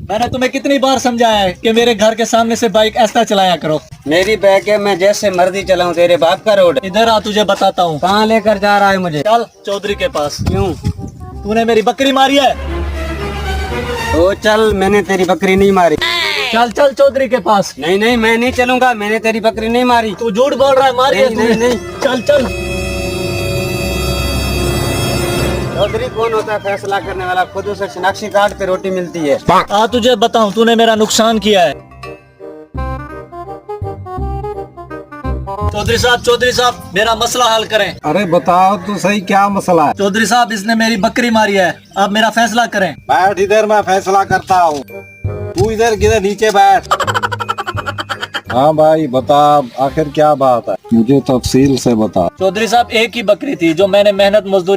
मैंने तुम्हें कितनी बार समझाया है कि मेरे घर के सामने से बाइक ऐसा चलाया करो। मेरी बाइक है, मैं जैसे मर्जी चलाऊं, तेरे बाप का रोड। इधर आ, तुझे बताता हूँ। कहाँ लेकर जा रहा है मुझे? चल चौधरी के पास। क्यों? तूने मेरी बकरी मारी है। तो चल, मैंने तेरी बकरी नहीं मारी। चल चल चौधरी के पास। नहीं नहीं, मैं नहीं चलूंगा, मैंने तेरी बकरी नहीं मारी। तू झूठ बोल रहा है, मारी है नहीं, तूने। नहीं, चल चल। चौधरी कौन होता है फैसला करने वाला? खुद उसे शनाख्ती कार्ड पे रोटी मिलती है। आ, तुझे बताऊं, तूने मेरा नुकसान किया है। चौधरी साहब मेरा मसला हल करें। अरे बताओ तो सही, क्या मसला है? चौधरी साहब, इसने मेरी बकरी मारी है, अब मेरा फैसला करें। बैठ इधर, मैं फैसला करता हूँ। तू इधर किधर, नीचे बैठ। हाँ भाई बता, आखिर क्या बात है? मुझे तफसील से बता। चौधरी साहब, एक ही बकरी थी जो मैंने मेहनत मजदूरी